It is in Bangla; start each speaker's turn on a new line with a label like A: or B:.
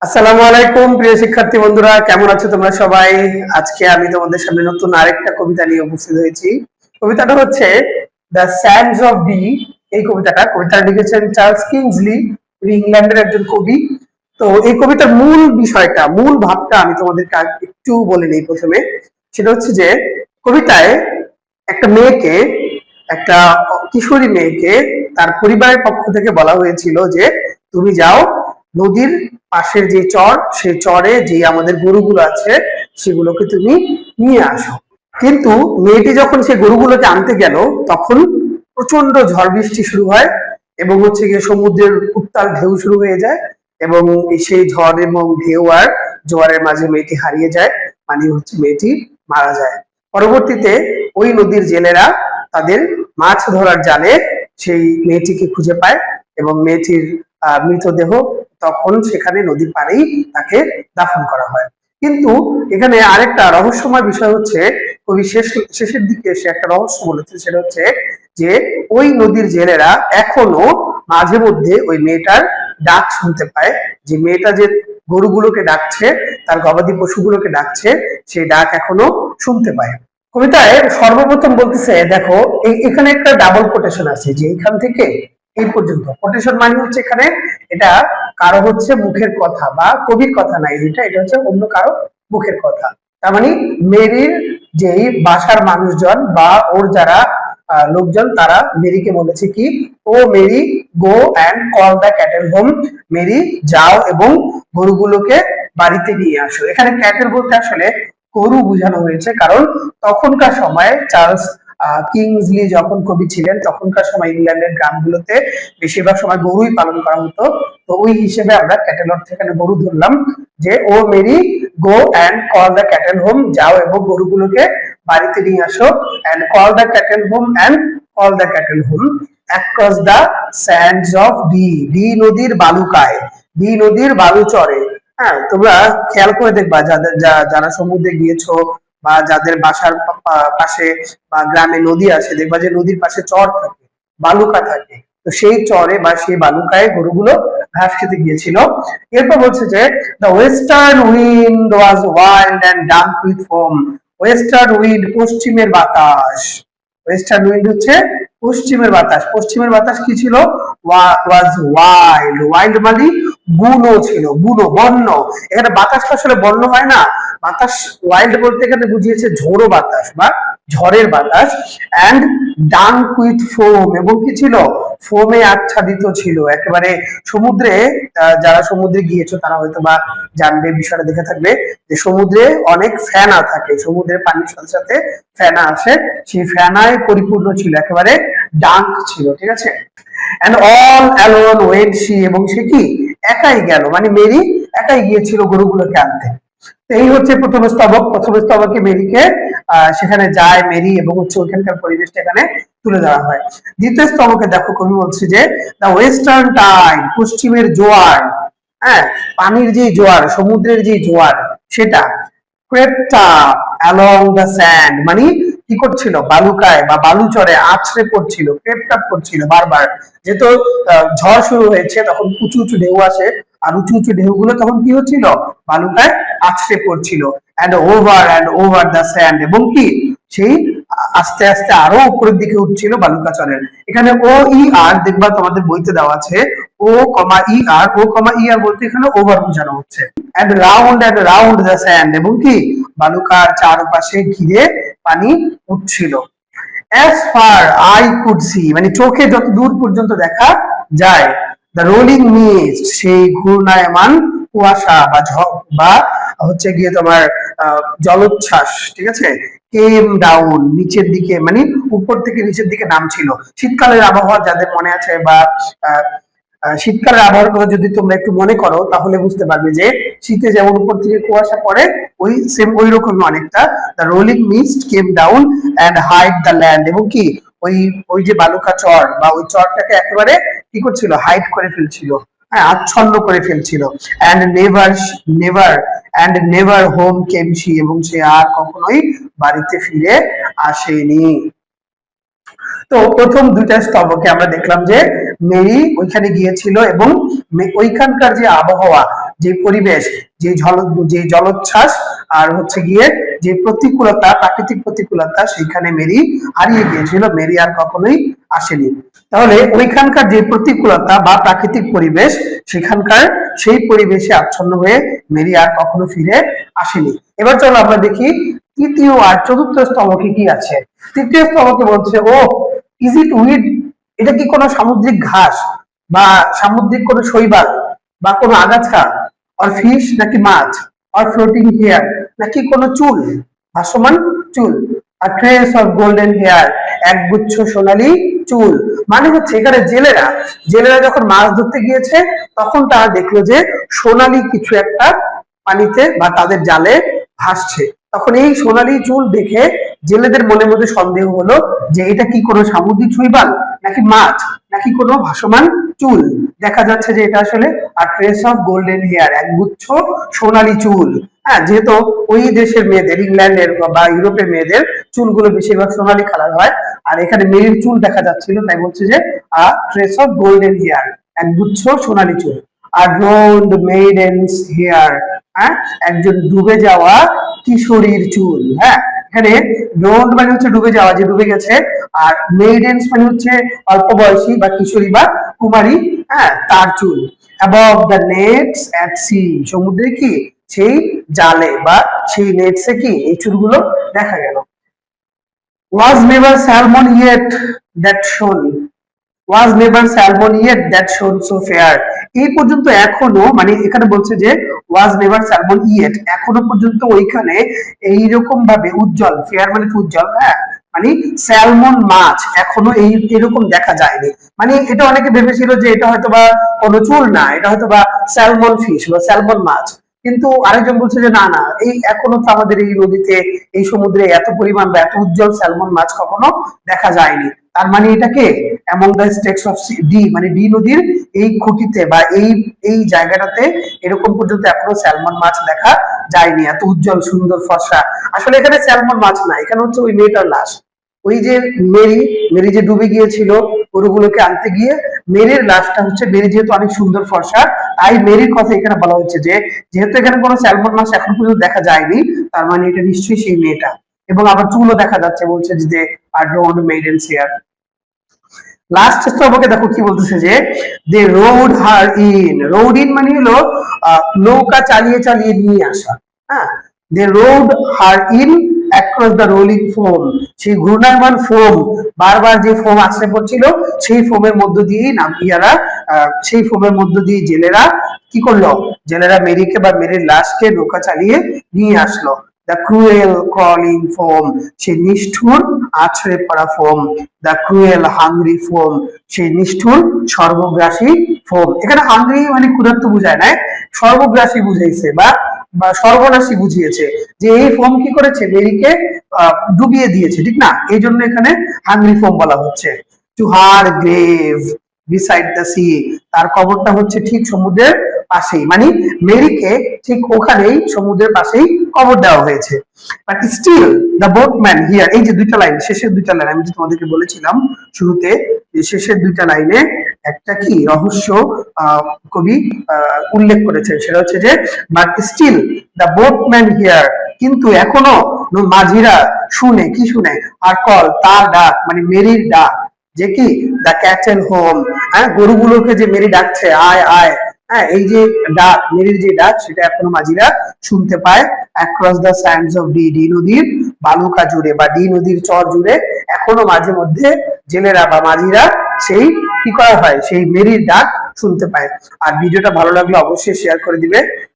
A: আসসালামু আলাইকুম প্রিয় শিক্ষার্থী বন্ধুরা, কেমন আছো তোমরা সবাই? আজকে আমি তোমাদের সামনে নতুন আরেকটা কবিতা নিয়ে উপস্থিত হয়েছি। কবিতাটা হচ্ছে দ্য স্যান্ডস অফ ডি। এই কবিতা লিখেছেন চার্লস কিংসলি, উনি ইংল্যান্ডের একজন কবি। তো এই কবিতার মূল বিষয়টা, মূল ভাবটা আমি তোমাদেরকে একটু বলে নিই প্রথমে। সেটা হচ্ছে যে কবিতায় একটা মেয়েকে, একটা কিশোরী মেয়েকে তার পরিবারের পক্ষ থেকে বলা হয়েছিল যে তুমি যাও নদীর পাশের যে চর, সেই চরে যে আমাদের গরুগুলো আছে সেগুলোকে তুমি নিয়ে আসো। কিন্তু মেয়েটি যখন সেই গরুগুলোকে আনতে গেল, তখন প্রচন্ড ঝড় বৃষ্টি শুরু হয় এবং হচ্ছে গিয়ে সমুদ্রের উত্তাল ঢেউ শুরু হয়ে যায় এবং সেই ঝড় এবং ঢেউ আর জোয়ারের মাঝে মেয়েটি হারিয়ে যায়, মানে হচ্ছে মেয়েটি মারা যায়। পরবর্তীতে ওই নদীর জেলেরা তাদের মাছ ধরার জালে সেই মেয়েটিকে খুঁজে পায় এবং মেয়েটির মৃতদেহ তখন সেখানে নদীর পাড়েই তাকে দাফন করা হয়। কিন্তু এখানে আরেকটা রহস্যময় বিষয় হচ্ছে, কবি শেষের দিকে এসে একটা রহস্য বলেছে। সেটা হচ্ছে যে ওই নদীর জেলেরা এখনো মাঝে মধ্যে ওই মেয়েটার ডাক শুনতে পায়, যে মেয়েটা যে গরুগুলোকে ডাকছে, তার গবাদি পশুগুলোকে ডাকছে, সেই ডাক এখনো শুনতে পায়। কবিতায় সর্বপ্রথম বলতেছে, দেখো এখানে একটা ডাবল কোটেশন আছে, যে এখান থেকে এই পর্যন্ত। কোটেশন মানে হচ্ছে এখানে এটা কারো হচ্ছে মুখের কথা বা কবির কথা নাই, এটা হচ্ছে অন্য কারো মুখের কথা। তার মানে মেরির যেই বাসার মানুষজন বা ওর যারা লোকজন, তারা মেরিকে বলেছে কি, O Mary, go and call the cattle home. Mary, যাও এবং গরুগুলোকে বাড়িতে নিয়ে আসো। এখানে ক্যাটেল বলতে আসলে গরু বোঝানো হয়েছে, কারণ তখনকার সময় চার্লস কিংসলি যখন কবি ছিলেন, তখনকার সময় ইংল্যান্ডের গ্রামগুলোতে বেশিরভাগ সময় গরুই পালন করা হতো। তো ওই হিসেবে আমরা ক্যাটেল অর্থে এখানে গরু ধরলাম, যে O Mary, go and call the cattle home, যাও এবং গরুগুলোকে বাড়িতে নিয়ে আসো। And call the cattle home, and call the cattle home across the sands of Dee. Dee নদীর বালুকায়, ডি নদীর বালুচরে। হ্যাঁ, তোমরা খেয়াল করে দেখবা, যারা সমুদ্রে গিয়েছো বা যাদের বাসার পাশে বা গ্রামে নদী আছে, দেখবা যে নদীর পাশে চর থাকে, বালুকা থাকে। তো সেই চরে বা সেই বালুকায় গরুগুলো ঘাস খেতে গিয়েছিল। এরপর বলছে যে the western wind was wild and dung with foam. Western wind, পশ্চিমের বাতাস। ওয়েস্টার্ন উইন্ড হচ্ছে পশ্চিমের বাতাস। পশ্চিমের বাতাস কি ছিল? ওয়াজ ওয়াইল্ড। ওয়াইল্ড মানে বুনো ছিল, বুনো, বন্য। এখানে বাতাস আসলে বন্য হয় না। বাতাস ওয়াইল্ড বলতে এখানে বুঝিয়েছে ঝোড়ো বাতাস বা ঝড়ের বাতাস। অ্যান্ড ডাঙ্ক উইথ ফোম, এবং কি ছিল? ফোমে আচ্ছাদিত ছিল। একেবারে সমুদ্রে, যারা সমুদ্রে গিয়েছো তারা হয়তো বা জানবে, বিষয়টা দেখে থাকবে, যে সমুদ্রে অনেক ফেনা থাকে, সমুদ্রের পানির সাথে সাথে ফেনা আসে, সেই ফেনায় পরিপূর্ণ ছিল, একেবারে ডাঙ্ক ছিল। ঠিক আছে। And all alone went she, এবং সে কি একাই গেল, মানে মেরি একাই গিয়েছিল গরুগুলোকে আনতে। এই হচ্ছে প্রথম স্তবক। প্রথম স্তবকে মেরিকে সেখানে যায় মেরি, এবং হচ্ছে ওইখানকার পরিবেশটা এখানে তুলে ধরা হয়। দ্বিতীয় স্তবকে দেখো, কবি বলছে যে দ্য ওয়েস্টার্ন টাইড, পশ্চিমের জোয়ার। হ্যাঁ, পানির যে জোয়ার, সমুদ্রের যে জোয়ার, সেটা crept up along the sand, মানে কি করছিল? বালুকায় বা বালুচরে আছড়ে পড়ছিল, crept up করছিল বারবার। যেহেতু ঝড় শুরু হয়েছে, তখন উঁচু উঁচু ঢেউ আসে, আর উঁচু উঁচু ঢেউগুলো তখন কি হচ্ছিল? বালুকায় আছড়ে পড়ছিল। and over the sand, এবং কি সেই আস্তে আস্তে আরো উপরের দিকে উঠছিল বালুকাচরের। এখানে ও ই আর, দেখবা তোমাদের বইতে দেওয়া আছে, ও কমা ই আর, ও কমা ই আর বলতে এখানে ওভার বোঝানো হচ্ছে। and round the sand, এবং কি বালুকার চারপাশে ঘিরে পানি উঠছিল। as far I could see, মানে চোখে যত দূর পর্যন্ত দেখা যায়, the rolling mist, সেই ঘূর্ণায়মান কুয়াশা বা বা হচ্ছে গিয়ে তোমার জলোচ্ছ্বাস। ঠিক আছে। কেম ডাউন, নিচের দিকে, মানে উপর থেকে নিচের দিকে নামছিল। শীতকালের আবহাওয়া যাদের মনে আছে, বা শীতকালের আবহাওয়ার কথা যদি তোমরা একটু মনে করো, তাহলে বুঝতে পারবে যে শীতে যেমন উপর থেকে কুয়াশা পড়ে, ওই সেম ওই রকমই অনেকটা। The rolling mist came down and hid the land, এবং কি ওই ওই যে বালুকা চর বা ওই চরটাকে একেবারে কি করছিল? হাইড করে ফেলছিল, হ্যাঁ, আচ্ছন্ন করে ফেলছিল। And never home came she, এবং সে আর কখনোই বাড়িতে ফিরে আসেনি। তো প্রথম দুইটা স্তবকে আমরা দেখলাম যে মেরি ওইখানে গিয়েছিল, এবং ওইখানকার যে আবহাওয়া, যে পরিবেশ, যে জলোচ্ছ্বাস আর হচ্ছে গিয়ে যে প্রতিকূলতা, প্রাকৃতিক প্রতিকূলতা, সেখানে মেরি হারিয়ে গিয়েছিল, মেরি আর কখনোই আসেনি। তাহলে ওইখানকার যে প্রতিকূলতা বা প্রাকৃতিক পরিবেশ, সেখানকার সেই পরিবেশে আচ্ছন্ন হয়ে মেরি আর কখনো ফিরে আসেনি। এবার চলো আমরা দেখি তৃতীয় আর চতুর্থ স্তবকে কি আছে। তৃতীয় স্তবকে বলছে, ও ইজ ইট উইড, এটা কি কোনো সামুদ্রিক ঘাস বা সামুদ্রিক কোনো শৈবাল বা কোনো আগাছা, অর ফিশ নাকি মাছ, অর ফ্লোটিং হেয়ার নাকি কোনো চুল, ভাসমান চুল, আর ট্রেস অফ গোল্ডেন হেয়ার, একগুচ্ছ সোনালী চুল। মানে হচ্ছে এখানে জেলেরা যখন মাছ ধরতে গিয়েছে তখন তারা দেখলো যে সোনালী কিছু একটা পানিতে বা তাদের জালে ভাসছে। তখন এই সোনালী চুল দেখে জেলেদের মনের মধ্যে সন্দেহ হলো যে এটা কি কোনো সামুদ্রিক শৈবাল নাকি মাছ নাকি কোনো ভাসমান চুল। দেখা যাচ্ছে যে এটা আসলে আর ট্রেস অফ গোল্ডেন হেয়ার, একগুচ্ছ সোনালী চুল। হ্যাঁ, যেহেতু ওই দেশের মেয়েদের, ইংল্যান্ডের বা ইউরোপের মেয়েদের চুলগুলো বেশিরভাগ সোনালী কালার হয়, আর এখানে মেরির চুল দেখা যাচ্ছিল, তাই বলছে যে আ ট্রেস অফ গোল্ডেন হেয়ার, একগুচ্ছ সোনালী চুল। আর ব্লন্ড মেইডেন্স হেয়ার, হ্যাঁ, একজন ডুবে যাওয়া কিশোরীর চুল। হ্যাঁ, এখানে ব্লন্ড মানে হচ্ছে ডুবে যাওয়া, যে ডুবে গেছে, আর মেইডেন্স মানে হচ্ছে অল্প বয়সী বা কিশোরী বা কুমারী, হ্যাঁ, তার চুল। Above the nets at sea, সমুদ্রে কি সেই জালে বা সেই নেটসে কি এই চুলগুলো দেখা গেল। was never salmon yet that shone, was never salmon yet that shone so fair, এই পর্যন্ত এখনো, মানে এখানে বলছে যে was never salmon yet, এখনো পর্যন্ত ওইখানে এইরকম ভাবে উজ্জ্বল, ফেয়ার মানে উজ্জ্বল, হ্যাঁ, মানে স্যালমন মাছ এখনো এই এরকম দেখা যায়নি। মানে এটা অনেকে ভেবেছিল যে এটা হয়তো বা কোনো চুল না, এটা হয়তো বা স্যালমন ফিশ বা স্যালমন মাছ, কিন্তু আরেকজন বলছে যে না না, এই এখনো তো আমাদের এই নদীতে, এই সমুদ্রে এত পরিমাণ বা এত উজ্জ্বল স্যালমন মাছ কখনো দেখা যায়নি। তার মানে এটাকে among the states of D, মানে ডি নদীর এই খুঁটিতে বা এই এই জায়গাটাতে এরকম পর্যন্ত এখনো স্যালমন মাছ দেখা যায়নি, এত উজ্জ্বল সুন্দর ফর্সা। আসলে এখানে স্যালমন মাছ না, এখানে হচ্ছে ওই মেয়েটার লাশ। ওই যে মেরি, মেরি যে ডুবে গিয়েছিল গরুগুলোকে আনতে গিয়ে, মেরির লাশটা হচ্ছে, মেরি যেহেতু অনেক সুন্দর ফর্সা, তাই মেরির কথা এখানে বলা হচ্ছে যে যেহেতু এখানে কোনো স্যালমন মাছ এখন পর্যন্ত দেখা যায়নি, তার মানে এটা নিশ্চয়ই সেই মেয়েটা। এবং আবার চুলও দেখা যাচ্ছে, বলছে যে আর ডোন্ট মেইডেন্স হেয়ার। লাস্ট স্তবকে দেখো কি বলতেছে যে they rowed her in, rowed in মানে হলো নৌকা চালিয়ে চালিয়ে নিয়ে আসা। হ্যাঁ, they rowed her in across the rolling foam, সেই ঘূর্ণায়মান ফোম, বারবার যে ফোম আছড়ে পড়ছিল সেই ফোমের মধ্য দিয়েই নাবিয়ারা, সেই ফোমের মধ্য দিয়ে জেলেরা কি করলো, জেলেরা মেরিকে বা মেরির লাশকে নৌকা চালিয়ে নিয়ে আসলো। দ্য ক্রুয়েল ক্রলিং ফোম, সেই নিষ্ঠুর আছড়ে পড়া foam. The cruel hungry foam, সেই নিষ্ঠুর সর্বগ্রাসী ফোম। এখানে হাংরি মানে ক্ষুধার্ত বুঝায় না, সর্বগ্রাসী বুঝাইছে বা বা সর্বনাশী বুঝিয়েছে, যে এই ফোম কি করেছে, মেরিকে ডুবিয়ে দিয়েছে, ঠিক না, এই জন্য এখানে হাংরি ফোম বলা হচ্ছে। To her grave beside the sea, তার কবরটা হচ্ছে ঠিক সমুদ্রের পাশেই, মানে মেরিকে ঠিক ওখানেই সমুদ্রের পাশেই কবর দেওয়া হয়েছে। But still the boatman hear, এই যে দুইটা লাইন, শেষের দুইটা লাইন আমি তোমাদেরকে বলেছিলাম শুরুতে, যে শেষের দুইটা লাইনে একটা কি রহস্য কবি উল্লেখ করেছেন, সেটা হচ্ছে যে but still the boatman hear, কিন্তু এখনো মাঝিরা শুনে, কি শুনে, আর কল, তার ডাক, মানে মেরির ডাক, যে কি দ্য ক্যাটেল হোম, হ্যাঁ, গরুগুলোকে যে মেরি ডাকছে আয় আয়, হ্যাঁ, এই যে ডাক, মেরির যে ডাক, সেটা এখনো মাঝিরা শুনতে পায়। Across the sands of Dee, Dee নদীর বালুকা জুড়ে বা ডি নদীর চর জুড়ে এখনো মাঝে মধ্যে জেলেরা বা মাঝিরা সেই কি করা হয়, সেই মেরির ডাক শুনতে পায়। আর ভিডিওটা ভালো লাগলে অবশ্যই শেয়ার করে দিবে।